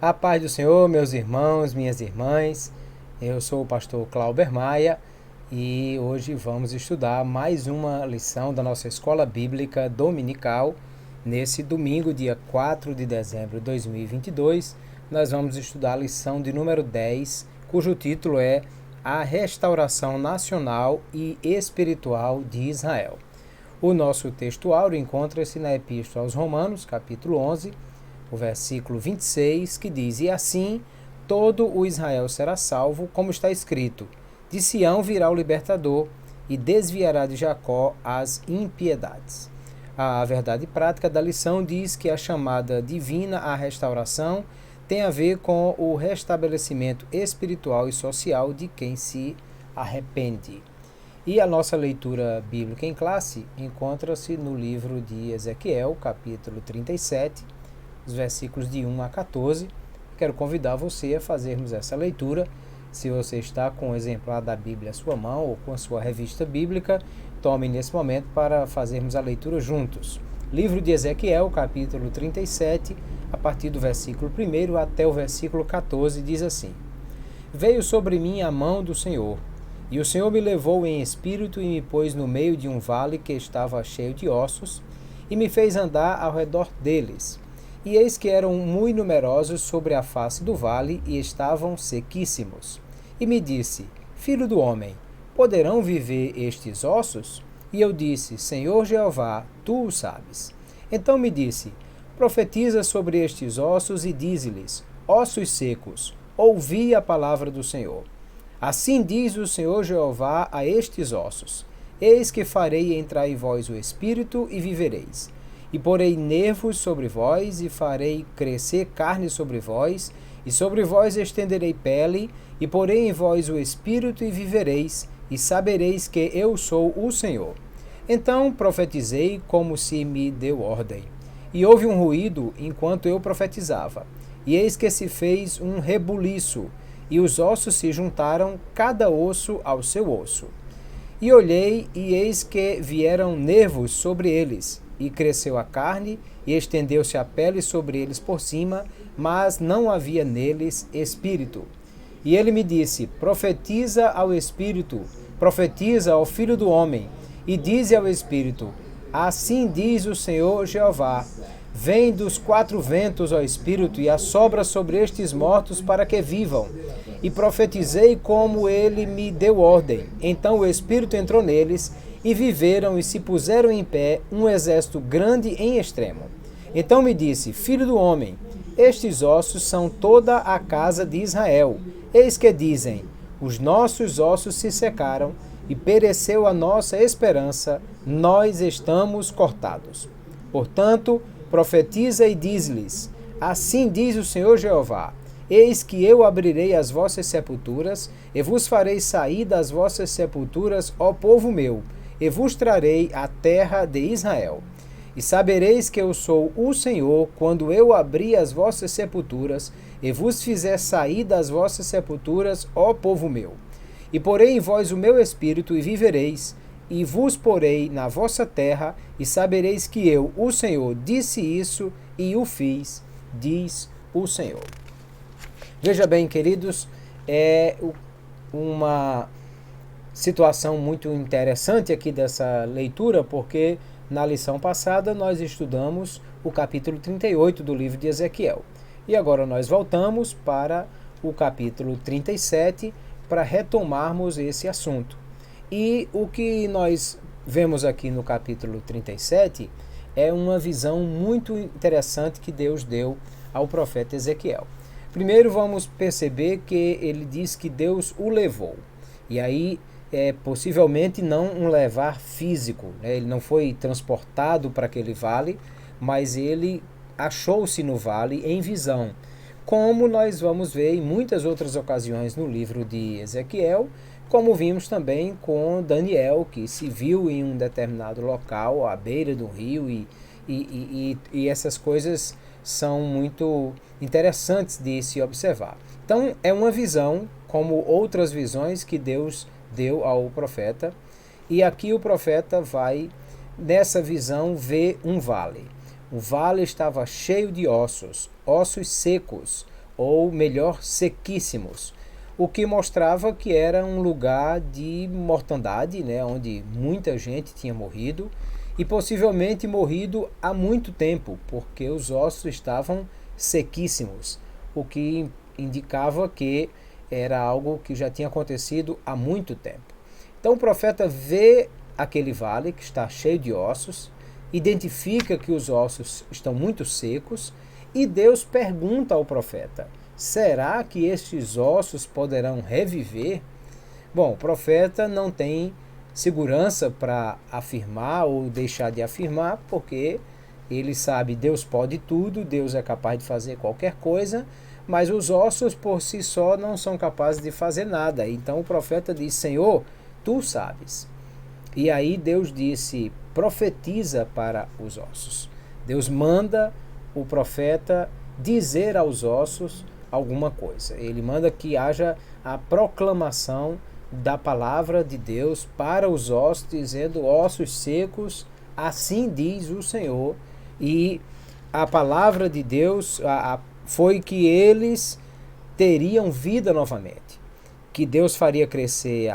A paz do Senhor, meus irmãos, minhas irmãs. Eu sou o pastor Clauber Maia e hoje vamos estudar mais uma lição da nossa Escola Bíblica Dominical. Nesse domingo, dia 4 de dezembro de 2022, nós vamos estudar a lição de número 10, cujo título é A Restauração Nacional e Espiritual de Israel. O nosso texto áureo encontra-se na Epístola aos Romanos, capítulo 11, o versículo 26, que diz: E assim todo o Israel será salvo, como está escrito: De Sião virá o libertador, e desviará de Jacó as impiedades. A verdade prática da lição diz que a chamada divina à restauração tem a ver com o restabelecimento espiritual e social de quem se arrepende. E a nossa leitura bíblica em classe encontra-se no livro de Ezequiel, capítulo 37, os versículos de 1 a 14. Quero convidar você a fazermos essa leitura. Se você está com o exemplar da Bíblia à sua mão ou com a sua revista bíblica, tome nesse momento para fazermos a leitura juntos. Livro de Ezequiel, capítulo 37, a partir do versículo 1 até o versículo 14, diz assim: Veio sobre mim a mão do Senhor, e o Senhor me levou em espírito e me pôs no meio de um vale que estava cheio de ossos, e me fez andar ao redor deles. E eis que eram muito numerosos sobre a face do vale, e estavam sequíssimos. E me disse: Filho do homem, poderão viver estes ossos? E eu disse: Senhor Jeová, tu o sabes. Então me disse: Profetiza sobre estes ossos e dize-lhes: Ossos secos, ouvi a palavra do Senhor. Assim diz o Senhor Jeová a estes ossos: Eis que farei entrar em vós o espírito e vivereis. E porei nervos sobre vós, e farei crescer carne sobre vós, e sobre vós estenderei pele, e porei em vós o espírito e vivereis, e sabereis que eu sou o Senhor. Então profetizei como se me deu ordem. E houve um ruído enquanto eu profetizava. E eis que se fez um rebuliço, e os ossos se juntaram, cada osso ao seu osso. E olhei, e eis que vieram nervos sobre eles, e cresceu a carne, e estendeu-se a pele sobre eles por cima, mas não havia neles espírito. E ele me disse: Profetiza ao espírito, profetiza ao filho do homem, e dize ao espírito: Assim diz o Senhor Jeová: Vem dos quatro ventos, ó espírito, e assopra sobre estes mortos para que vivam. E profetizei como ele me deu ordem. Então o espírito entrou neles, e viveram e se puseram em pé um exército grande em extremo. Então me disse: Filho do homem, estes ossos são toda a casa de Israel. Eis que dizem: Os nossos ossos se secaram, e pereceu a nossa esperança, nós estamos cortados. Portanto, profetiza e diz-lhes: Assim diz o Senhor Jeová: Eis que eu abrirei as vossas sepulturas, e vos farei sair das vossas sepulturas, ó povo meu, e vos trarei a terra de Israel. E sabereis que eu sou o Senhor, quando eu abrir as vossas sepulturas, e vos fizer sair das vossas sepulturas, ó povo meu. E porei em vós o meu espírito, e vivereis, e vos porei na vossa terra, e sabereis que eu, o Senhor, disse isso, e o fiz, diz o Senhor. Veja bem, queridos, é uma situação muito interessante aqui dessa leitura, porque na lição passada nós estudamos o capítulo 38 do livro de Ezequiel. E agora nós voltamos para o capítulo 37 para retomarmos esse assunto. E o que nós vemos aqui no capítulo 37 é uma visão muito interessante que Deus deu ao profeta Ezequiel. Primeiro vamos perceber que ele diz que Deus o levou. E aí possivelmente não um levar físico, né? Ele não foi transportado para aquele vale, mas ele achou-se no vale em visão, como nós vamos ver em muitas outras ocasiões no livro de Ezequiel, como vimos também com Daniel, que se viu em um determinado local, à beira do rio, e essas coisas são muito interessantes de se observar. Então é uma visão, como outras visões que Deus deu ao profeta, e aqui o profeta vai, nessa visão, ver um vale. O vale estava cheio de ossos, ossos secos, ou melhor, sequíssimos, o que mostrava que era um lugar de mortandade, né, onde muita gente tinha morrido e possivelmente morrido há muito tempo, porque os ossos estavam sequíssimos, o que indicava que era algo que já tinha acontecido há muito tempo. Então o profeta vê aquele vale que está cheio de ossos, identifica que os ossos estão muito secos e Deus pergunta ao profeta: será que estes ossos poderão reviver? Bom, o profeta não tem segurança para afirmar ou deixar de afirmar, porque ele sabe Deus pode tudo, Deus é capaz de fazer qualquer coisa, mas os ossos por si só não são capazes de fazer nada. Então o profeta diz: Senhor, tu sabes. E aí Deus disse: profetiza para os ossos. Deus manda o profeta dizer aos ossos alguma coisa. Ele manda que haja a proclamação da palavra de Deus para os ossos, dizendo: ossos secos, assim diz o Senhor. E a palavra de Deus foi que eles teriam vida novamente, que Deus faria crescer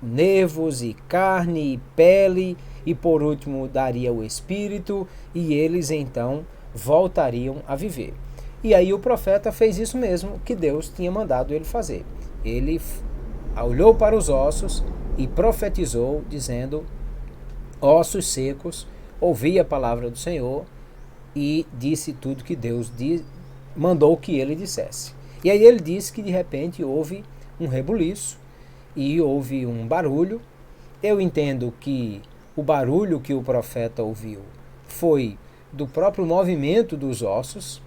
nervos e carne e pele, e por último daria o espírito, e eles então voltariam a viver. E aí o profeta fez isso mesmo que Deus tinha mandado ele fazer. Ele olhou para os ossos e profetizou, dizendo: ossos secos, ouvi a palavra do Senhor, e disse tudo que Deus mandou que ele dissesse. E aí ele disse que de repente houve um rebuliço e houve um barulho. Eu entendo que o barulho que o profeta ouviu foi do próprio movimento dos ossos,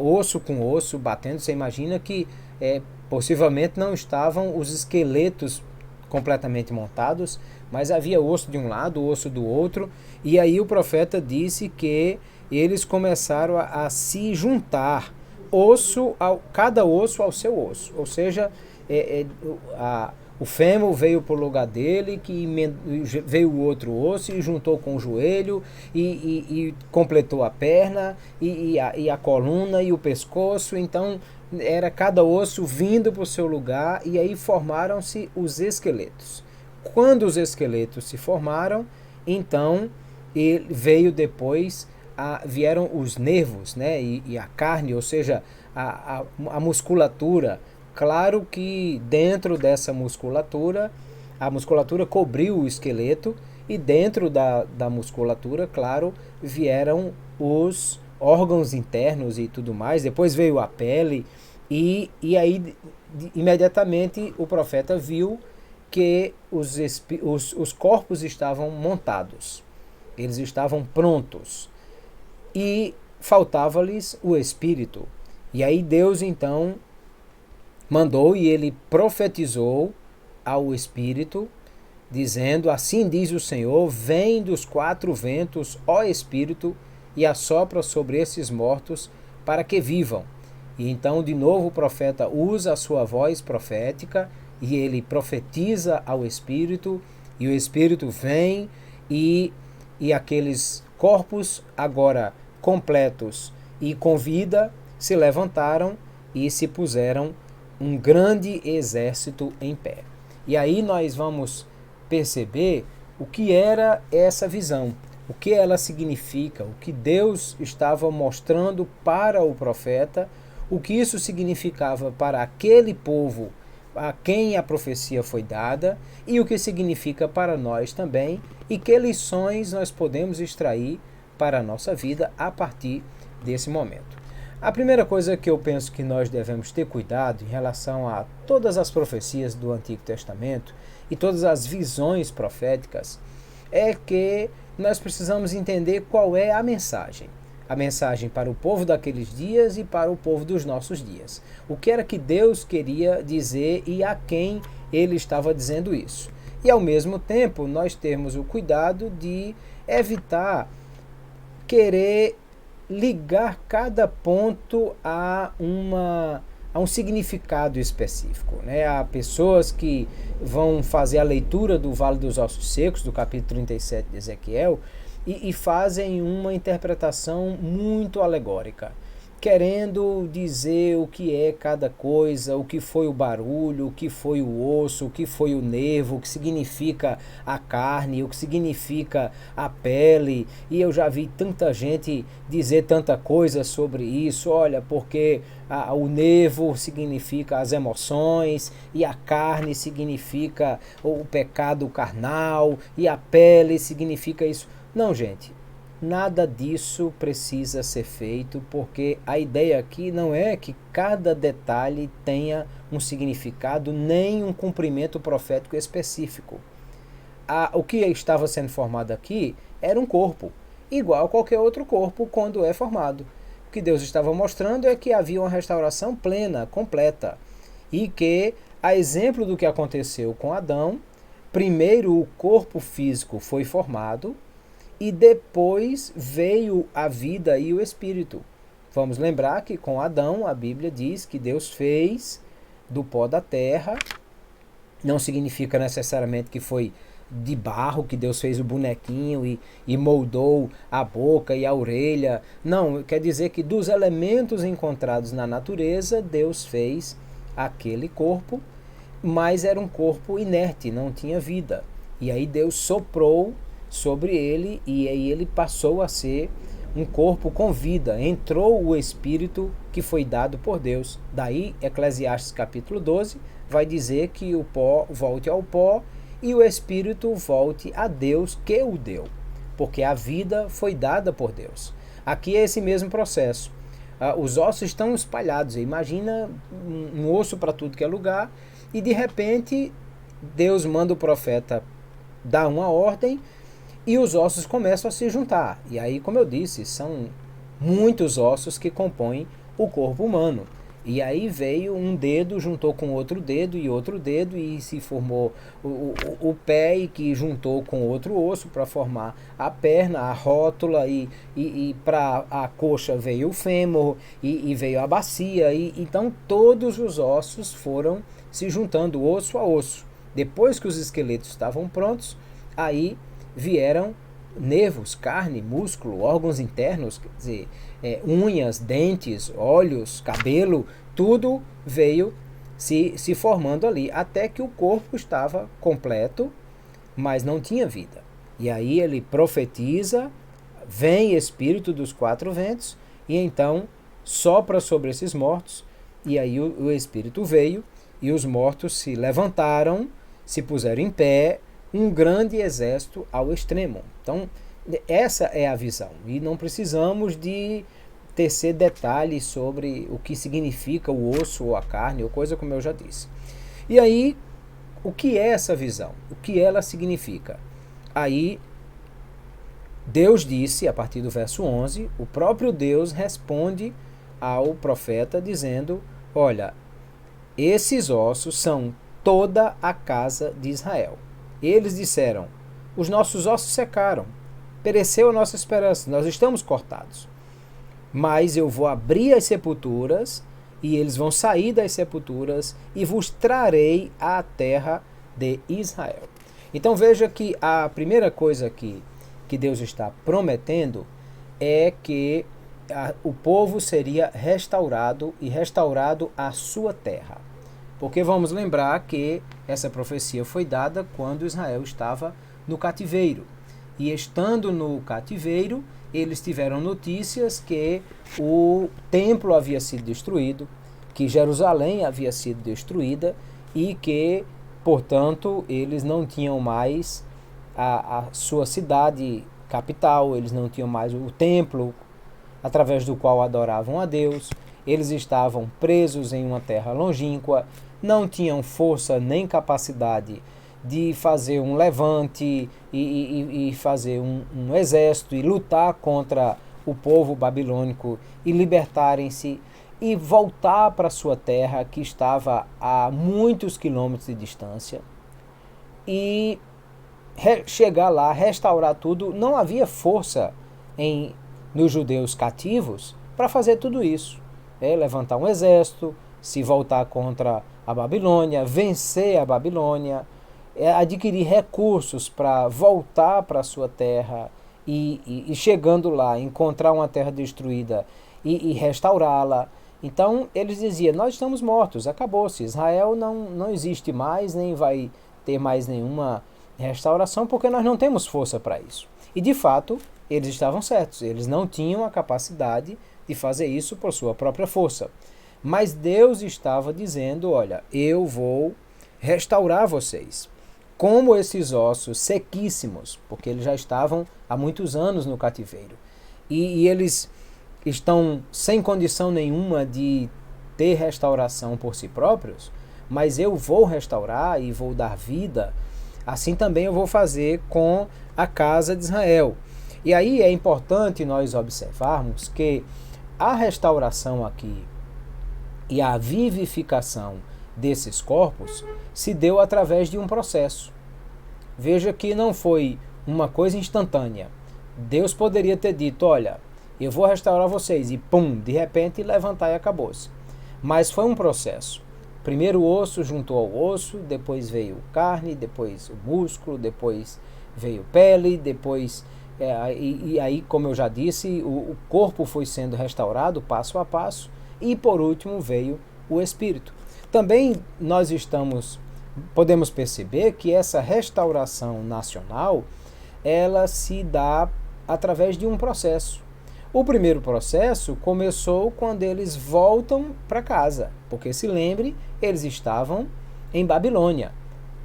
osso com osso batendo. Você imagina que possivelmente não estavam os esqueletos completamente montados, mas havia osso de um lado, osso do outro, e aí o profeta disse que eles começaram a se juntar, cada osso ao seu osso, ou seja, o fêmur veio para o lugar dele, que veio o outro osso e juntou com o joelho e completou a perna e a coluna e o pescoço. Então era cada osso vindo para o seu lugar, e aí formaram-se os esqueletos. Quando os esqueletos se formaram, então veio depois, vieram os nervos, né, e a carne, ou seja, a musculatura. Claro que dentro dessa musculatura, a musculatura cobriu o esqueleto, e dentro da musculatura, claro, vieram os órgãos internos e tudo mais. Depois veio a pele, e aí imediatamente o profeta viu que os corpos estavam montados, eles estavam prontos, e faltava-lhes o espírito. E aí Deus então mandou, e ele profetizou ao espírito, dizendo: assim diz o Senhor, vem dos quatro ventos, ó espírito, e assopra sobre esses mortos para que vivam. E então de novo o profeta usa a sua voz profética, e ele profetiza ao espírito, e o espírito vem, e aqueles corpos agora completos e com vida se levantaram e se puseram um grande exército em pé. E aí nós vamos perceber o que era essa visão, o que ela significa, o que Deus estava mostrando para o profeta, o que isso significava para aquele povo a quem a profecia foi dada, e o que significa para nós também, e que lições nós podemos extrair para a nossa vida a partir desse momento. A primeira coisa que eu penso que nós devemos ter cuidado em relação a todas as profecias do Antigo Testamento e todas as visões proféticas é que nós precisamos entender qual é a mensagem. A mensagem para o povo daqueles dias e para o povo dos nossos dias. O que era que Deus queria dizer e a quem ele estava dizendo isso. E ao mesmo tempo nós temos o cuidado de evitar querer ligar cada ponto a um significado específico, né? Há pessoas que vão fazer a leitura do Vale dos Ossos Secos, do capítulo 37 de Ezequiel, e fazem uma interpretação muito alegórica. querendo dizer o que é cada coisa, o que foi o barulho, o que foi o osso, o que foi o nervo, o que significa a carne, o que significa a pele. E eu já vi tanta gente dizer tanta coisa sobre isso. Olha, porque o nervo significa as emoções, e a carne significa o pecado carnal, e a pele significa isso. Não, gente. Nada disso precisa ser feito, porque a ideia aqui não é que cada detalhe tenha um significado nem um cumprimento profético específico. O que estava sendo formado aqui era um corpo, igual a qualquer outro corpo quando é formado. O que Deus estava mostrando é que havia uma restauração plena, completa, e que, a exemplo do que aconteceu com Adão, primeiro o corpo físico foi formado, e depois veio a vida e o espírito. Vamos lembrar que com Adão a Bíblia diz que Deus fez do pó da terra. Não significa necessariamente que foi de barro que Deus fez o bonequinho e moldou a boca e a orelha. Não, quer dizer que dos elementos encontrados na natureza, Deus fez aquele corpo, mas era um corpo inerte, não tinha vida. E aí Deus soprou sobre ele, e aí ele passou a ser um corpo com vida. Entrou o Espírito que foi dado por Deus. Daí Eclesiastes capítulo 12 vai dizer que o pó volte ao pó e o Espírito volte a Deus que o deu, porque a vida foi dada por Deus. Aqui é esse mesmo processo. Os ossos estão espalhados. Imagina um osso para tudo que é lugar, e de repente Deus manda o profeta dar uma ordem, e os ossos começam a se juntar. E aí, como eu disse, são muitos ossos que compõem o corpo humano. E aí veio um dedo, juntou com outro dedo, e se formou o pé, e que juntou com outro osso para formar a perna, a rótula, e para a coxa veio o fêmur, e veio a bacia. Então todos os ossos foram se juntando, osso a osso. Depois que os esqueletos estavam prontos, aí vieram nervos, carne, músculo, órgãos internos, quer dizer, unhas, dentes, olhos, cabelo, tudo veio se formando ali, até que o corpo estava completo, mas não tinha vida. E aí ele profetiza, vem Espírito dos quatro ventos, e então sopra sobre esses mortos, e aí o Espírito veio, e os mortos se levantaram, se puseram em pé, um grande exército ao extremo. Então, essa é a visão. E não precisamos de tecer detalhes sobre o que significa o osso ou a carne, ou coisa como eu já disse. E aí, o que é essa visão? O que ela significa? Aí, Deus disse, a partir do verso 11, o próprio Deus responde ao profeta dizendo: olha, esses ossos são toda a casa de Israel. Eles disseram: os nossos ossos secaram, pereceu a nossa esperança, nós estamos cortados. Mas eu vou abrir as sepulturas, e eles vão sair das sepulturas, e vos trarei à terra de Israel. Então veja que a primeira coisa que Deus está prometendo é que o povo seria restaurado, e restaurado à sua terra. Porque vamos lembrar que essa profecia foi dada quando Israel estava no cativeiro. E estando no cativeiro, eles tiveram notícias que o templo havia sido destruído, que Jerusalém havia sido destruída, e que, portanto, eles não tinham mais a sua cidade capital, eles não tinham mais o templo através do qual adoravam a Deus, eles estavam presos em uma terra longínqua, não tinham força nem capacidade de fazer um levante e fazer um exército e lutar contra o povo babilônico e libertarem-se e voltar para sua terra, que estava a muitos quilômetros de distância, e chegar lá, restaurar tudo. Não havia força nos judeus cativos para fazer tudo isso. Levantar um exército, se voltar contra a Babilônia, vencer a Babilônia, adquirir recursos para voltar para a sua terra e chegando lá, encontrar uma terra destruída e restaurá-la. Então eles diziam, nós estamos mortos, acabou-se, Israel não existe mais, nem vai ter mais nenhuma restauração, porque nós não temos força para isso. E de fato, eles estavam certos, eles não tinham a capacidade de fazer isso por sua própria força. Mas Deus estava dizendo, olha, eu vou restaurar vocês. Como esses ossos sequíssimos, porque eles já estavam há muitos anos no cativeiro. E eles estão sem condição nenhuma de ter restauração por si próprios, mas eu vou restaurar e vou dar vida, assim também eu vou fazer com a casa de Israel. E aí é importante nós observarmos que a restauração aqui e a vivificação desses corpos se deu através de um processo. Veja que não foi uma coisa instantânea. Deus poderia ter dito, olha, eu vou restaurar vocês, e pum, de repente levantar e acabou-se. Mas foi um processo. Primeiro o osso juntou ao osso, depois veio carne, depois o músculo, depois veio pele, depois... e aí, como eu já disse, o corpo foi sendo restaurado passo a passo, e por último veio o espírito. Também nós podemos perceber que essa restauração nacional, ela se dá através de um processo. O primeiro processo começou quando eles voltam para casa, porque se lembre, eles estavam em Babilônia,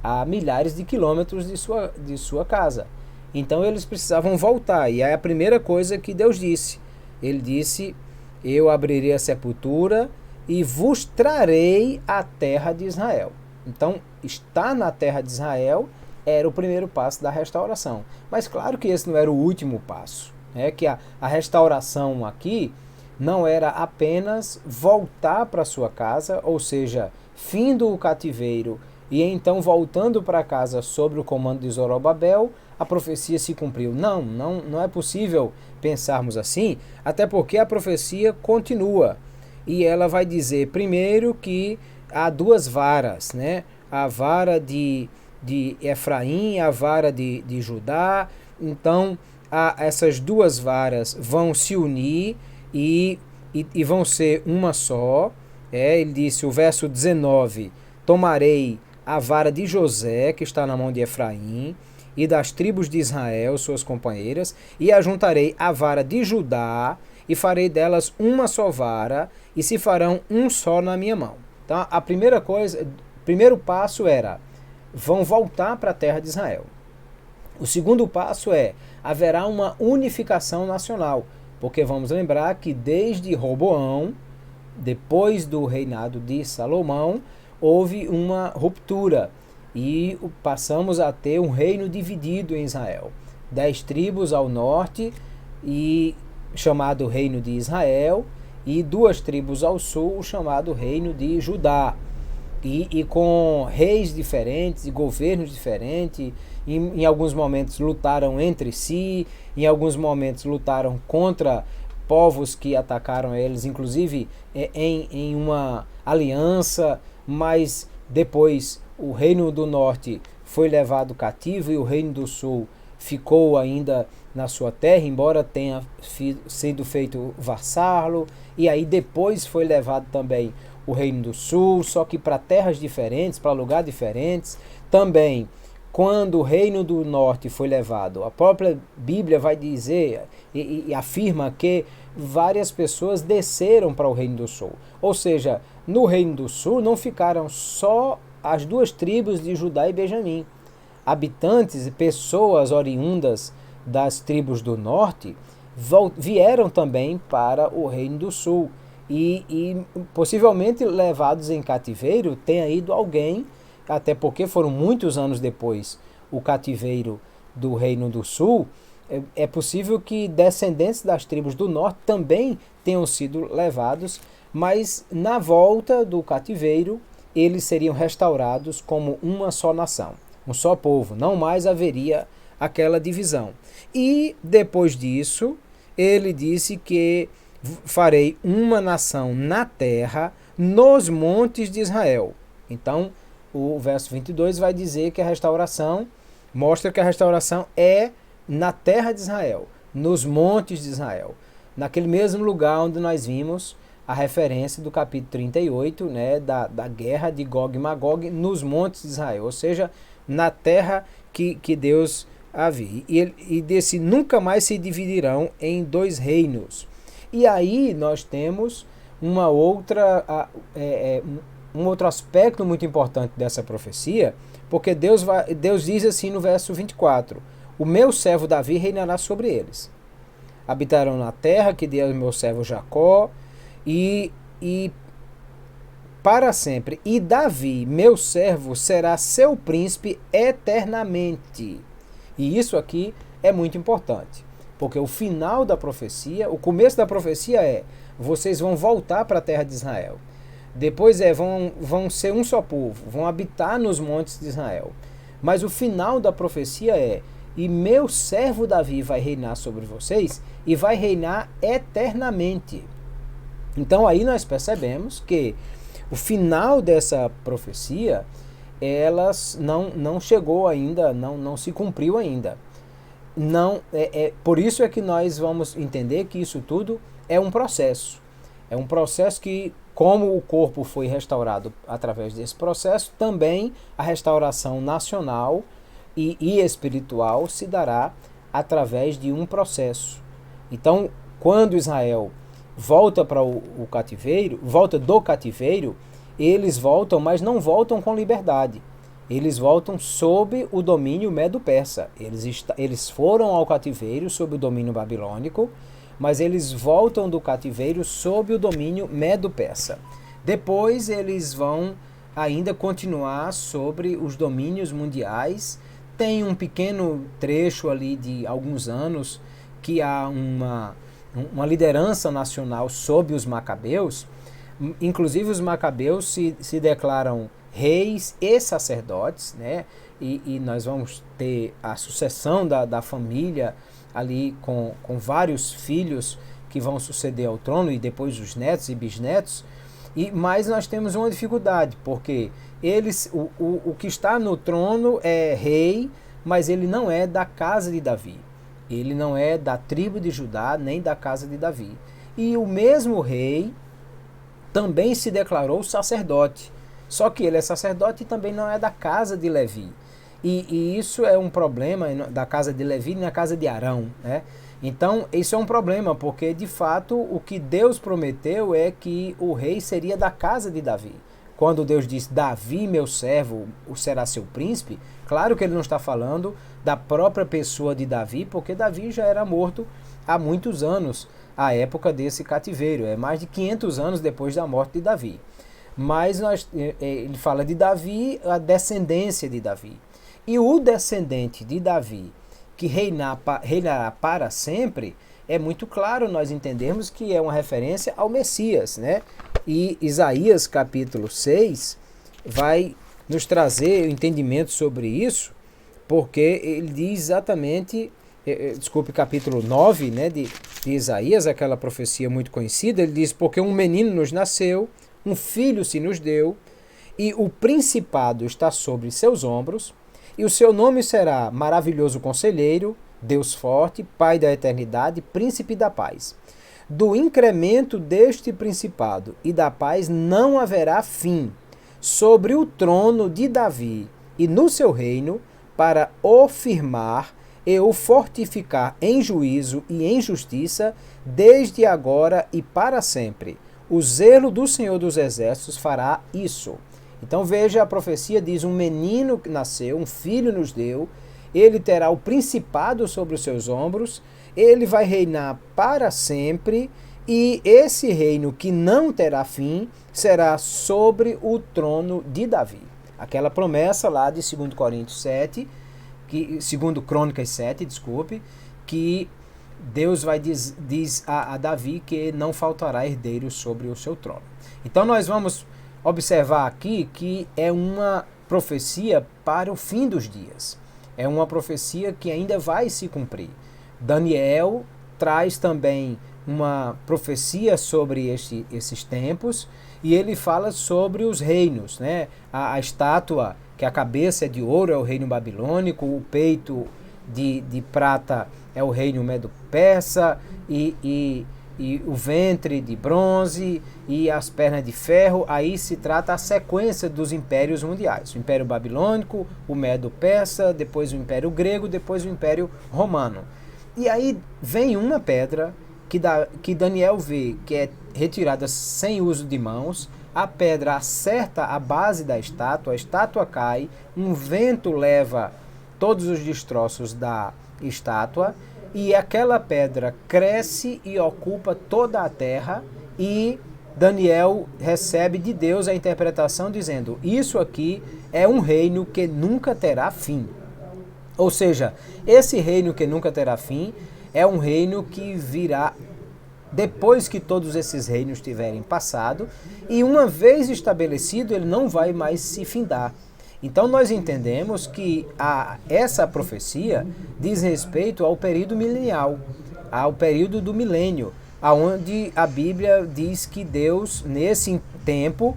a milhares de quilômetros de sua casa. Então eles precisavam voltar, e é a primeira coisa que Deus disse. Ele disse, eu abrirei a sepultura e vos trarei a terra de Israel. Então, estar na terra de Israel era o primeiro passo da restauração. Mas claro que esse não era o último passo. Que a restauração aqui não era apenas voltar para sua casa, ou seja, fim do cativeiro, e então voltando para casa sob o comando de Zorobabel, a profecia se cumpriu. Não é possível pensarmos assim, até porque a profecia continua. E ela vai dizer primeiro que há duas varas, a vara de Efraim, a vara de Judá. Então, essas duas varas vão se unir e vão ser uma só. Ele disse, o verso 19, tomarei a vara de José, que está na mão de Efraim, e das tribos de Israel, suas companheiras, e ajuntarei a vara de Judá, e farei delas uma só vara, e se farão um só na minha mão. Então, a primeira coisa, o primeiro passo era, vão voltar para a terra de Israel. O segundo passo haverá uma unificação nacional, porque vamos lembrar que desde Roboão, depois do reinado de Salomão, houve uma ruptura e passamos a ter um reino dividido em Israel. 10 tribos ao norte, chamado Reino de Israel, e 2 tribos ao sul, chamado Reino de Judá. E com reis diferentes e governos diferentes, em alguns momentos lutaram entre si, em alguns momentos lutaram contra povos que atacaram eles, inclusive em uma aliança, mas depois o reino do norte foi levado cativo e o reino do sul ficou ainda na sua terra, embora tenha sido feito vassalo, e aí depois foi levado também o reino do sul, só que para terras diferentes, para lugares diferentes. Também, quando o reino do norte foi levado, a própria Bíblia vai dizer e afirma que várias pessoas desceram para o reino do sul. Ou seja, no reino do sul não ficaram só as 2 tribos de Judá e Benjamim. Habitantes e pessoas oriundas das tribos do norte vieram também para o reino do sul. E possivelmente levados em cativeiro tenha ido alguém, até porque foram muitos anos depois o cativeiro do Reino do Sul. É possível que descendentes das tribos do norte também tenham sido levados, mas na volta do cativeiro eles seriam restaurados como uma só nação, um só povo, não mais haveria aquela divisão. E depois disso ele disse que farei uma nação na terra, nos montes de Israel. Então, o verso 22 vai dizer que a restauração, mostra que a restauração é na terra de Israel, nos montes de Israel, naquele mesmo lugar onde nós vimos a referência do capítulo 38, né, da guerra de Gog e Magog nos montes de Israel, ou seja, na terra que Deus havia. E desse nunca mais se dividirão em dois reinos. E aí nós temos um outro aspecto muito importante dessa profecia, porque Deus diz assim no verso 24: o meu servo Davi reinará sobre eles. Habitarão na terra que deu ao meu servo Jacó, e para sempre. E Davi, meu servo, será seu príncipe eternamente. E isso aqui é muito importante, porque o final da profecia, o começo da profecia é: vocês vão voltar para a terra de Israel. Depois vão ser um só povo, vão habitar nos montes de Israel. Mas o final da profecia é: e meu servo Davi vai reinar sobre vocês e vai reinar eternamente. Então aí nós percebemos que o final dessa profecia, elas não chegou ainda, não se cumpriu ainda. Por isso é que nós vamos entender que isso tudo é um processo. É um processo que, como o corpo foi restaurado através desse processo, também a restauração nacional e espiritual se dará através de um processo. Então, quando Israel volta para o cativeiro, volta do cativeiro, eles voltam, mas não voltam com liberdade. Eles voltam sob o domínio medo-persa. Eles foram ao cativeiro sob o domínio babilônico, mas eles voltam do cativeiro sob o domínio medo-persa. Depois eles vão ainda continuar sobre os domínios mundiais. Tem um pequeno trecho ali de alguns anos que há uma liderança nacional sob os macabeus. Inclusive os macabeus se declaram reis e sacerdotes, né? E nós vamos ter a sucessão da família ali com vários filhos que vão suceder ao trono, e depois os netos e bisnetos. Mas nós temos uma dificuldade, porque o que está no trono é rei, mas ele não é da casa de Davi. Ele não é da tribo de Judá, nem da casa de Davi. E o mesmo rei também se declarou sacerdote. Só que ele é sacerdote e também não é da casa de Levi. E isso é um problema da casa de Levi e na casa de Arão, né? Então, isso é um problema, porque de fato o que Deus prometeu é que o rei seria da casa de Davi. Quando Deus diz: Davi, meu servo, será seu príncipe, claro que ele não está falando da própria pessoa de Davi, porque Davi já era morto há muitos anos, à época desse cativeiro. É mais de 500 anos depois da morte de Davi. Mas ele fala de Davi, a descendência de Davi. E o descendente de Davi, que reinará para sempre, é muito claro nós entendemos que é uma referência ao Messias, né? E Isaías capítulo 6 vai nos trazer o entendimento sobre isso, porque ele diz exatamente, capítulo 9, né, de Isaías, aquela profecia muito conhecida. Ele diz: porque um menino nos nasceu, um filho se nos deu, e o principado está sobre seus ombros, e o seu nome será Maravilhoso Conselheiro, Deus Forte, Pai da Eternidade, Príncipe da Paz. Do incremento deste principado e da paz não haverá fim sobre o trono de Davi e no seu reino, para o firmar e o fortificar em juízo e em justiça, desde agora e para sempre. O zelo do Senhor dos Exércitos fará isso. Então veja, a profecia diz: um menino nasceu, um filho nos deu, ele terá o principado sobre os seus ombros, ele vai reinar para sempre, e esse reino que não terá fim será sobre o trono de Davi. Aquela promessa lá de 2 Coríntios 7, 2 Crônicas 7, que Deus diz a Davi que não faltará herdeiro sobre o seu trono. Então nós vamos observar aqui que é uma profecia para o fim dos dias. É uma profecia que ainda vai se cumprir. Daniel traz também uma profecia sobre esses tempos, e ele fala sobre os reinos, né? A estátua, que a cabeça é de ouro, é o reino babilônico, o peito de prata é o reino Medo-Persa, e o ventre de bronze e as pernas de ferro. Aí se trata a sequência dos impérios mundiais: o Império Babilônico, o Medo-Persa, depois o Império Grego, depois o Império Romano. E aí vem uma pedra que Daniel vê que é retirada sem uso de mãos. A pedra acerta a base da estátua, a estátua cai, um vento leva todos os destroços da estátua, e aquela pedra cresce e ocupa toda a terra, e Daniel recebe de Deus a interpretação dizendo: isso aqui é um reino que nunca terá fim. Ou seja, esse reino que nunca terá fim é um reino que virá depois que todos esses reinos tiverem passado, e uma vez estabelecido, ele não vai mais se findar. Então nós entendemos que essa profecia diz respeito ao período milenial, ao período do milênio, aonde a Bíblia diz que Deus, nesse tempo,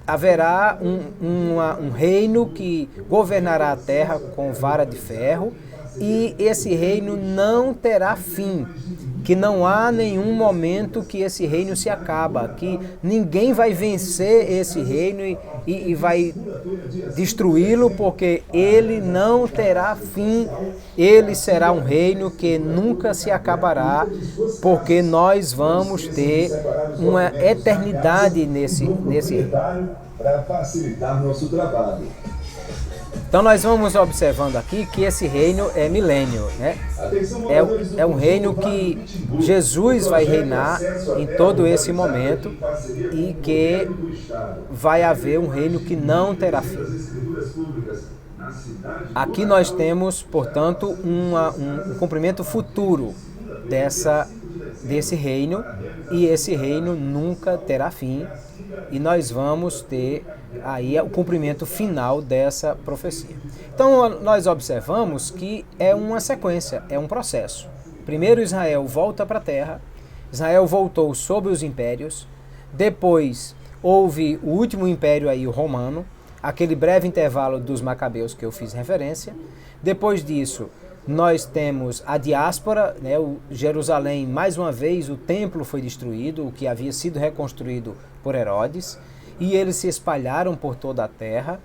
haverá um reino que governará a terra com vara de ferro, e esse reino não terá fim, que não há nenhum momento que esse reino se acaba, que ninguém vai vencer esse reino e vai destruí-lo, porque ele não terá fim. Ele será um reino que nunca se acabará, porque nós vamos ter uma eternidade nesse reino. Para facilitar nosso trabalho. Então nós vamos observando aqui que esse reino é milênio, né? É um reino que Jesus vai reinar em todo esse momento, e que vai haver um reino que não terá fim. Aqui nós temos, portanto, um cumprimento futuro desse reino, e esse reino nunca terá fim, e nós vamos ter aí o cumprimento final dessa profecia. Então nós observamos que é uma sequência, é um processo. Primeiro Israel volta para a terra, Israel voltou sob os impérios, depois houve o último império aí, o romano, aquele breve intervalo dos macabeus que eu fiz referência. Depois disso nós temos a diáspora, né? O Jerusalém, mais uma vez, o templo foi destruído, o que havia sido reconstruído por Herodes, e eles se espalharam por toda a terra.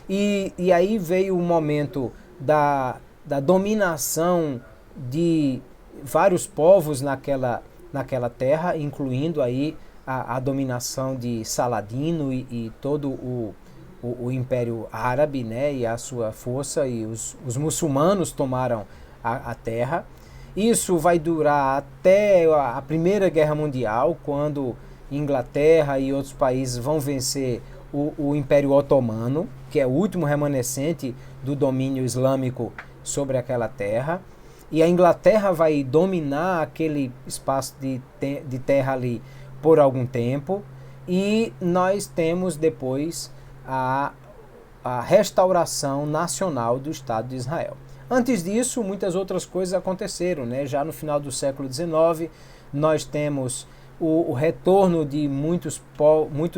E aí veio o momento da dominação de vários povos naquela terra, incluindo aí a dominação de Saladino e todo o Império Árabe, né, e a sua força, e os muçulmanos tomaram a terra. Isso vai durar até a Primeira Guerra Mundial, quando Inglaterra e outros países vão vencer o Império Otomano, que é o último remanescente do domínio islâmico sobre aquela terra. E a Inglaterra vai dominar aquele espaço de terra ali por algum tempo, e nós temos depois a restauração nacional do Estado de Israel. Antes disso, muitas outras coisas aconteceram, né? Já no final do século XIX, nós temos o retorno de muitos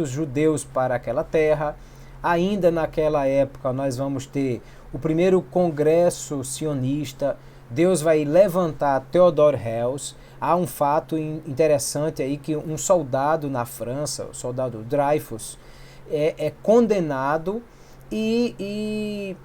judeus para aquela terra. Ainda naquela época, nós vamos ter o primeiro congresso sionista. Deus vai levantar Theodor Herzl. Há um fato interessante aí, que um soldado na França, o soldado Dreyfus, é condenado, e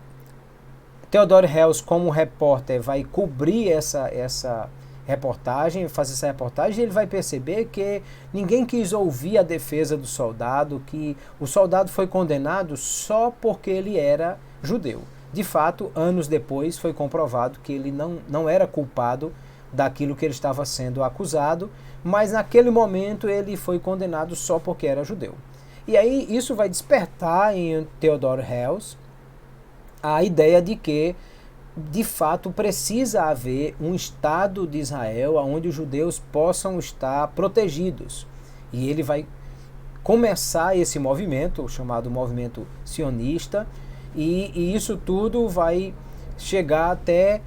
Theodor Herzl, como repórter, vai cobrir essa reportagem, fazer essa reportagem, e ele vai perceber que ninguém quis ouvir a defesa do soldado, que o soldado foi condenado só porque ele era judeu. De fato, anos depois foi comprovado que ele não era culpado daquilo que ele estava sendo acusado, mas naquele momento ele foi condenado só porque era judeu. E aí isso vai despertar em Theodor Herzl a ideia de que, de fato, precisa haver um Estado de Israel onde os judeus possam estar protegidos. E ele vai começar esse movimento, chamado movimento sionista, e isso tudo vai chegar até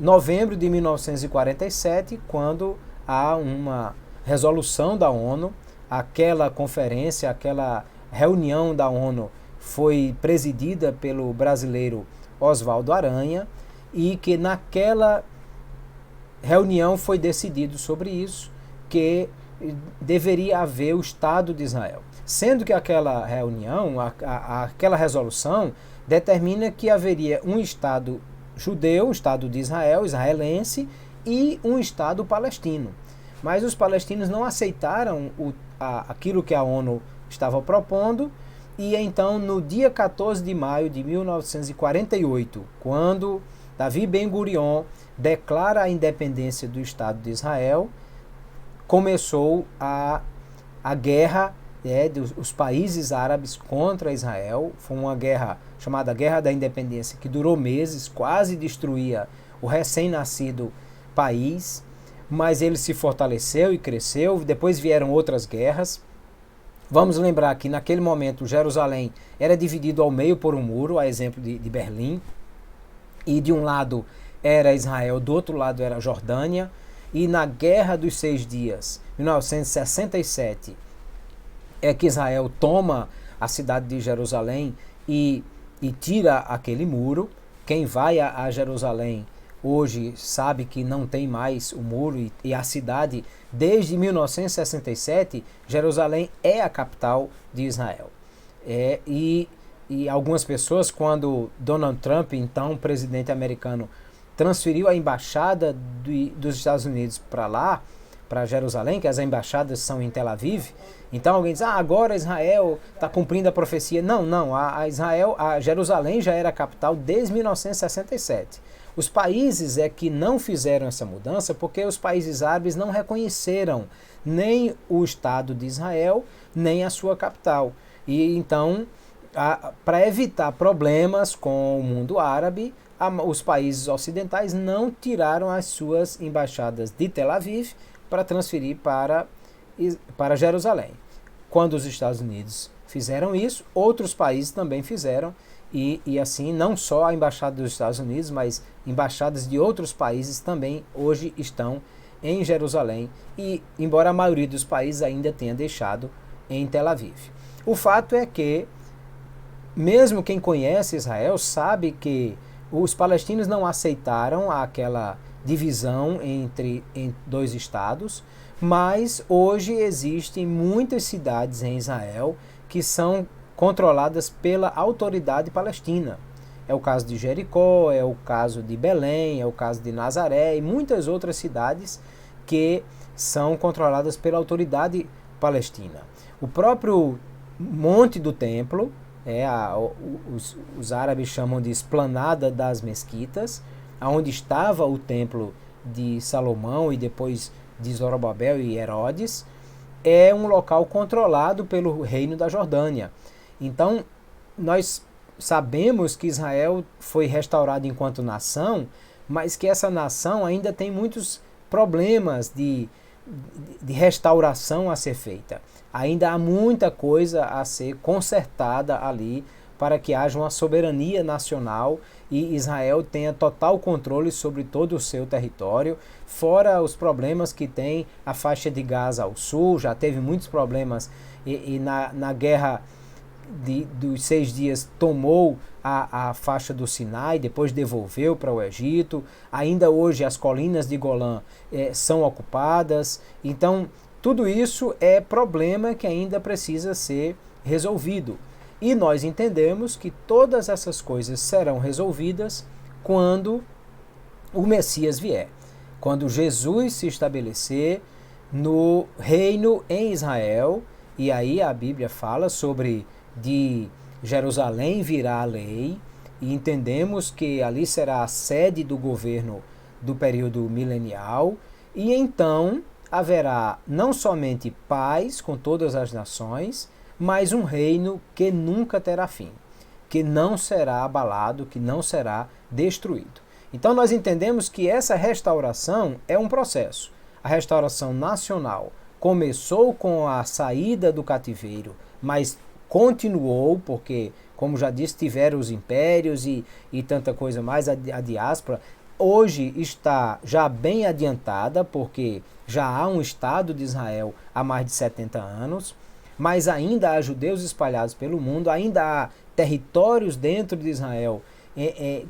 novembro de 1947, quando há uma resolução da ONU. Aquela conferência, aquela reunião da ONU foi presidida pelo brasileiro Oswaldo Aranha, e que naquela reunião foi decidido sobre isso, que deveria haver o Estado de Israel. Sendo que aquela reunião, aquela resolução, determina que haveria um Estado judeu, o Estado de Israel, israelense, e um Estado palestino. Mas os palestinos não aceitaram aquilo que a ONU estava propondo, e então no dia 14 de maio de 1948, quando Davi Ben-Gurion declara a independência do Estado de Israel, começou a guerra dos países árabes contra Israel. Foi uma guerra chamada Guerra da Independência, que durou meses, quase destruía o recém-nascido país, mas ele se fortaleceu e cresceu. Depois vieram outras guerras. Vamos lembrar que naquele momento Jerusalém era dividido ao meio por um muro, a exemplo de Berlim, e de um lado era Israel, do outro lado era a Jordânia, e na Guerra dos 6 Dias, 1967, é que Israel toma a cidade de Jerusalém e tira aquele muro. Quem vai a Jerusalém hoje sabe que não tem mais o muro, e a cidade, desde 1967, Jerusalém é a capital de Israel. E algumas pessoas, quando Donald Trump, então presidente americano, transferiu a embaixada dos Estados Unidos para lá, para Jerusalém, que as embaixadas são em Tel Aviv, então alguém diz, agora Israel está cumprindo a profecia. Não, a Jerusalém já era a capital desde 1967. Os países é que não fizeram essa mudança porque os países árabes não reconheceram nem o Estado de Israel, nem a sua capital. E então, para evitar problemas com o mundo árabe, os países ocidentais não tiraram as suas embaixadas de Tel Aviv para transferir para Jerusalém. Quando os Estados Unidos fizeram isso, outros países também fizeram, e assim não só a embaixada dos Estados Unidos, mas embaixadas de outros países também hoje estão em Jerusalém, e embora a maioria dos países ainda tenha deixado em Tel Aviv. O fato é que, mesmo quem conhece Israel sabe que os palestinos não aceitaram aquela divisão entre dois estados, mas hoje existem muitas cidades em Israel que são controladas pela autoridade palestina. É o caso de Jericó, é o caso de Belém, é o caso de Nazaré e muitas outras cidades que são controladas pela autoridade palestina. O próprio Monte do Templo, os árabes chamam de Esplanada das Mesquitas, onde estava o templo de Salomão e depois de Zorobabel e Herodes, é um local controlado pelo reino da Jordânia. Então, nós sabemos que Israel foi restaurado enquanto nação, mas que essa nação ainda tem muitos problemas de restauração a ser feita. Ainda há muita coisa a ser consertada ali para que haja uma soberania nacional e Israel tenha total controle sobre todo o seu território, fora os problemas que tem a faixa de Gaza ao sul. Já teve muitos problemas e na guerra dos 6 dias tomou a faixa do Sinai, depois devolveu para o Egito. Ainda hoje as colinas de Golã são ocupadas. Então tudo isso é problema que ainda precisa ser resolvido. E nós entendemos que todas essas coisas serão resolvidas quando o Messias vier. Quando Jesus se estabelecer no reino em Israel, e aí a Bíblia fala sobre de Jerusalém virá a lei, e entendemos que ali será a sede do governo do período milenial, e então haverá não somente paz com todas as nações, mas um reino que nunca terá fim, que não será abalado, que não será destruído. Então nós entendemos que essa restauração é um processo. A restauração nacional começou com a saída do cativeiro, mas continuou porque, como já disse, tiveram os impérios e tanta coisa mais, a diáspora. Hoje está já bem adiantada, porque já há um Estado de Israel há mais de 70 anos, mas ainda há judeus espalhados pelo mundo, ainda há territórios dentro de Israel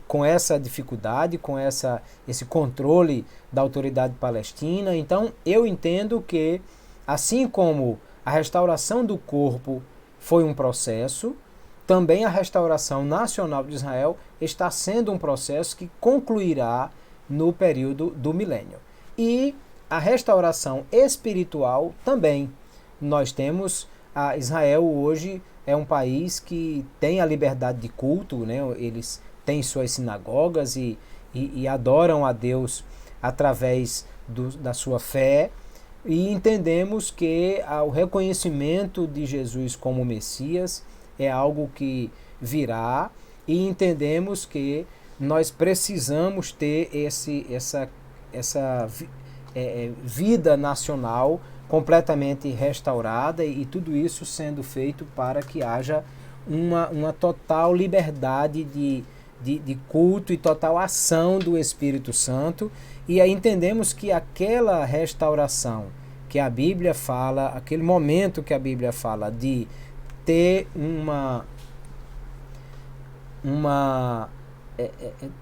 com essa dificuldade, com esse controle da autoridade palestina. Então, eu entendo que, assim como a restauração do corpo foi um processo, também a restauração nacional de Israel está sendo um processo que concluirá no período do milênio. E a restauração espiritual também. Nós temos, Israel hoje é um país que tem a liberdade de culto, né? Eles têm suas sinagogas e adoram a Deus através da sua fé, e entendemos que o reconhecimento de Jesus como Messias é algo que virá, e entendemos que nós precisamos ter essa vida nacional completamente restaurada, e tudo isso sendo feito para que haja uma total liberdade de culto e total ação do Espírito Santo. E aí entendemos que aquela restauração que a Bíblia fala, aquele momento que a Bíblia fala de ter uma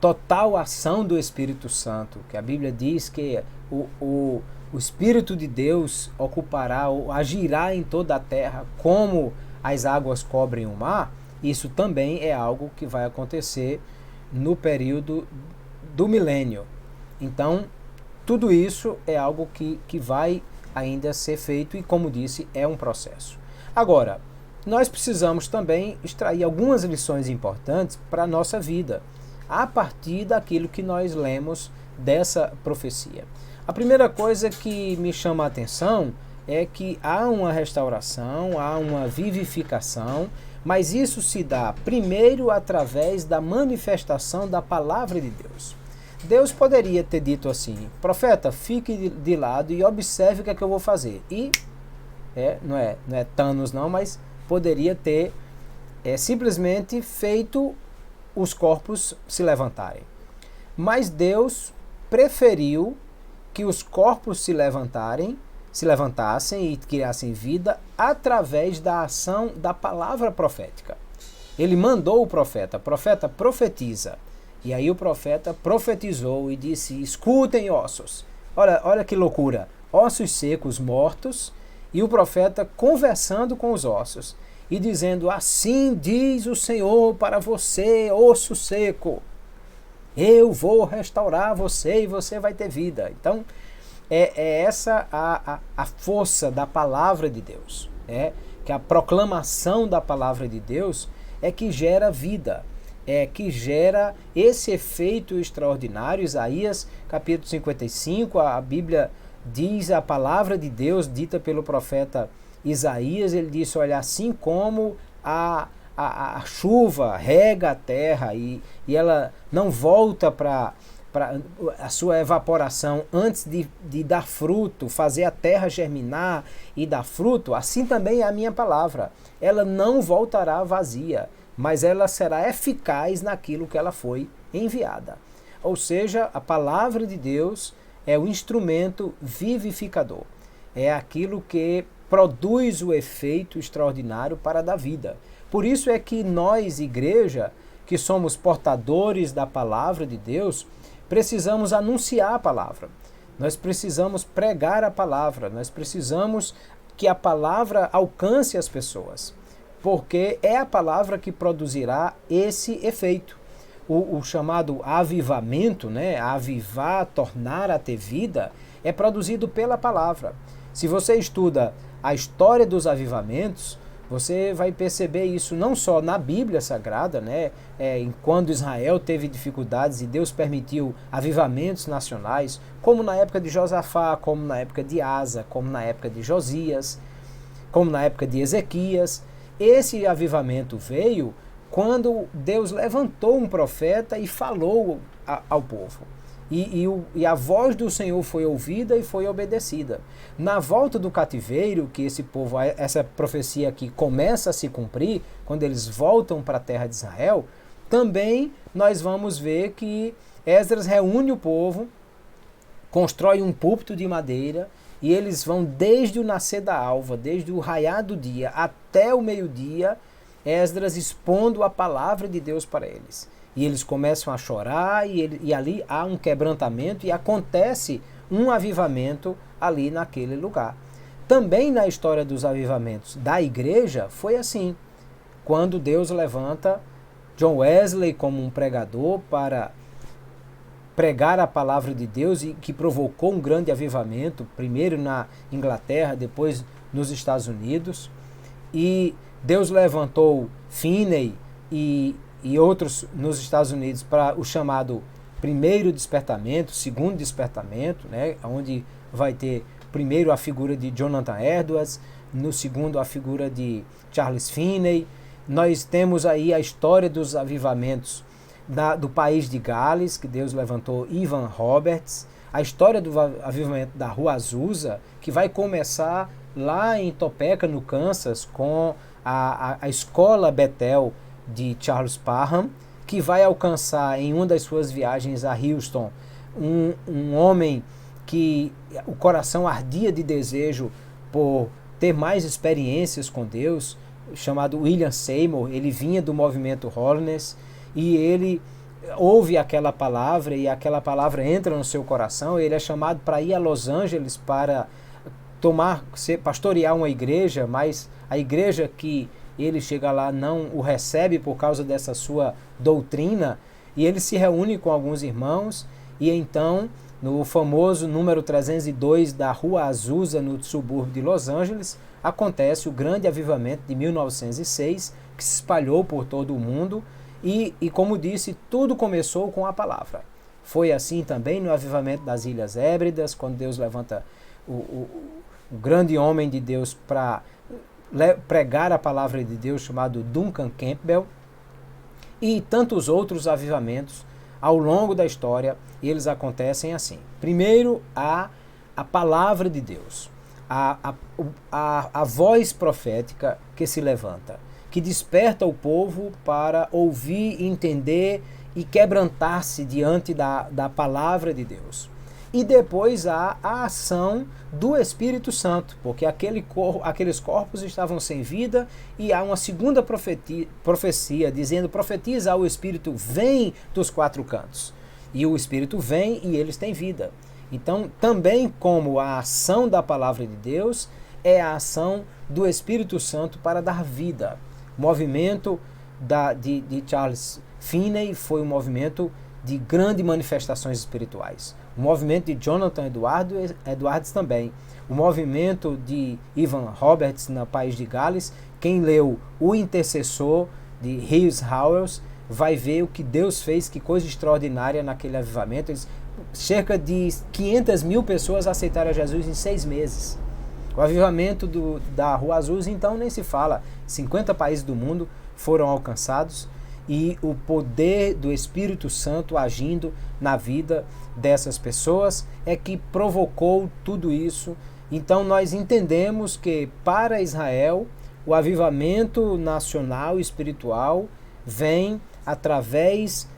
total ação do Espírito Santo, que a Bíblia diz que o Espírito de Deus ocupará ou agirá em toda a terra como as águas cobrem o mar. Isso também é algo que vai acontecer no período do milênio. Então, tudo isso é algo que vai ainda ser feito, e, como disse, é um processo. Agora, nós precisamos também extrair algumas lições importantes para a nossa vida, a partir daquilo que nós lemos dessa profecia. A primeira coisa que me chama a atenção é que há uma restauração, há uma vivificação, mas isso se dá primeiro através da manifestação da palavra de Deus. Deus poderia ter dito assim: profeta, fique de lado e observe o que é que eu vou fazer. E não é Thanos não, mas poderia ter simplesmente feito os corpos se levantarem. Mas Deus preferiu que os corpos se levantassem e criassem vida através da ação da palavra profética. Ele mandou o profeta profetiza. E aí o profeta profetizou e disse: escutem, ossos. Olha que loucura. Ossos secos, mortos, e o profeta conversando com os ossos e dizendo: assim diz o Senhor para você, osso seco, eu vou restaurar você e você vai ter vida. Então, é essa a força da palavra de Deus. Que a proclamação da palavra de Deus é que gera vida, que gera esse efeito extraordinário. Isaías capítulo 55, a Bíblia diz, a palavra de Deus dita pelo profeta Isaías, ele disse: olha, assim como a chuva rega a terra e ela não volta para a sua evaporação antes de dar fruto, fazer a terra germinar e dar fruto, assim também é a minha palavra. Ela não voltará vazia, mas ela será eficaz naquilo que ela foi enviada. Ou seja, a palavra de Deus é o instrumento vivificador. É aquilo que produz o efeito extraordinário para dar vida. Por isso é que nós, igreja, que somos portadores da palavra de Deus, precisamos anunciar a palavra. Nós precisamos pregar a palavra. Nós precisamos que a palavra alcance as pessoas, porque é a palavra que produzirá esse efeito. O chamado avivamento, avivar, tornar a ter vida, é produzido pela palavra. Se você estuda a história dos avivamentos, você vai perceber isso não só na Bíblia Sagrada, quando Israel teve dificuldades e Deus permitiu avivamentos nacionais, como na época de Josafá, como na época de Asa, como na época de Josias, como na época de Ezequias. Esse avivamento veio quando Deus levantou um profeta e falou ao povo. E a voz do Senhor foi ouvida e foi obedecida. Na volta do cativeiro, que esse povo, essa profecia aqui começa a se cumprir, quando eles voltam para a terra de Israel, também nós vamos ver que Esdras reúne o povo, constrói um púlpito de madeira, e eles vão desde o nascer da alva, desde o raiar do dia até o meio-dia, Esdras expondo a palavra de Deus para eles. e eles começam a chorar, e ali há um quebrantamento e acontece um avivamento ali naquele lugar. Também na história dos avivamentos da igreja foi assim, quando Deus levanta John Wesley como um pregador para pregar a palavra de Deus e que provocou um grande avivamento, primeiro na Inglaterra, depois nos Estados Unidos. E Deus levantou Finney e outros nos Estados Unidos para o chamado primeiro despertamento, segundo despertamento, né, onde vai ter primeiro a figura de Jonathan Edwards, no segundo a figura de Charles Finney. Nós temos aí a história dos avivamentos do país de Gales, que Deus levantou Evan Roberts, a história do avivamento da Rua Azusa, que vai começar lá em Topeka, no Kansas, com a escola Bethel de Charles Parham, que vai alcançar em uma das suas viagens a Houston um homem que o coração ardia de desejo por ter mais experiências com Deus, chamado William Seymour. Ele vinha do movimento Holiness e ele ouve aquela palavra e aquela palavra entra no seu coração. Ele é chamado para ir a Los Angeles para pastorear uma igreja, mas a igreja que ele chega lá não o recebe por causa dessa sua doutrina, e ele se reúne com alguns irmãos, e então no famoso número 302 da Rua Azusa, no subúrbio de Los Angeles, acontece o grande avivamento de 1906, que se espalhou por todo o mundo, e como disse, tudo começou com a palavra. Foi assim também no avivamento das Ilhas Hébridas, quando Deus levanta o grande homem de Deus para pregar a palavra de Deus, chamado Duncan Campbell, e tantos outros avivamentos ao longo da história, e eles acontecem assim. Primeiro, a palavra de Deus, a voz profética que se levanta, que desperta o povo para ouvir, entender e quebrantar-se diante da palavra de Deus. E depois há a ação do Espírito Santo, porque aqueles corpos estavam sem vida, e há uma segunda profecia dizendo: profetiza ao Espírito, vem dos quatro cantos. E o Espírito vem e eles têm vida. Então, também como a ação da palavra de Deus, é a ação do Espírito Santo para dar vida. O movimento de Charles Finney foi um movimento de grandes manifestações espirituais. O movimento de Jonathan Edwards também. O movimento de Evan Roberts no país de Gales. Quem leu O Intercessor de Hughes Howells vai ver o que Deus fez, que coisa extraordinária naquele avivamento. Cerca de 500 mil pessoas aceitaram a Jesus em 6 meses. O avivamento da Rua Azul, então, nem se fala. 50 países do mundo foram alcançados, e o poder do Espírito Santo agindo na vida dessas pessoas é que provocou tudo isso. Então nós entendemos que para Israel o avivamento nacional e espiritual vem através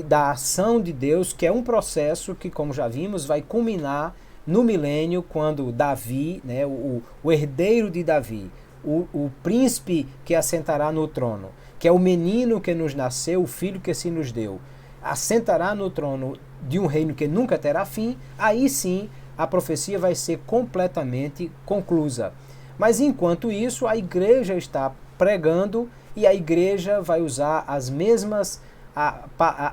da ação de Deus, que é um processo que, como já vimos, vai culminar no milênio, quando Davi, né, o herdeiro de Davi, o príncipe que assentará no trono, que é o menino que nos nasceu, o filho que se nos deu, assentará no trono de um reino que nunca terá fim. Aí sim a profecia vai ser completamente conclusa. Mas enquanto isso, a igreja está pregando, e a igreja vai usar as mesmas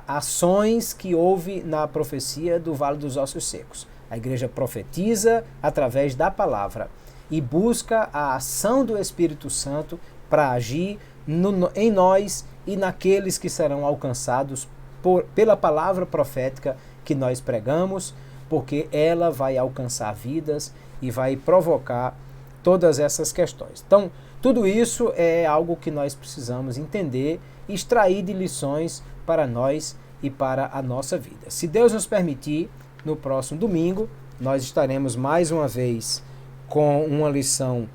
ações que houve na profecia do Vale dos Ossos Secos. A igreja profetiza através da palavra e busca a ação do Espírito Santo para agir em nós e naqueles que serão alcançados pela palavra profética que nós pregamos, porque ela vai alcançar vidas e vai provocar todas essas questões. Então, tudo isso é algo que nós precisamos entender e extrair de lições para nós e para a nossa vida. Se Deus nos permitir, no próximo domingo, nós estaremos mais uma vez com uma lição: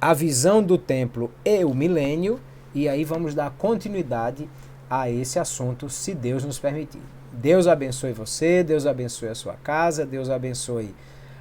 a visão do templo e o milênio, e aí vamos dar continuidade a esse assunto, se Deus nos permitir. Deus abençoe você, Deus abençoe a sua casa, Deus abençoe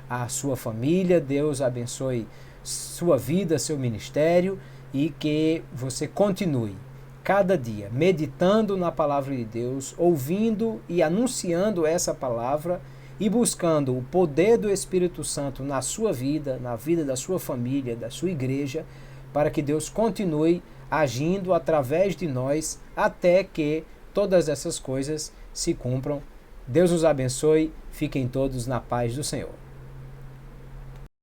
a sua família, Deus abençoe sua vida, seu ministério, e que você continue cada dia, meditando na palavra de Deus, ouvindo e anunciando essa palavra e buscando o poder do Espírito Santo na sua vida, na vida da sua família, da sua igreja, para que Deus continue agindo através de nós até que todas essas coisas se cumpram. Deus os abençoe, fiquem todos na paz do Senhor.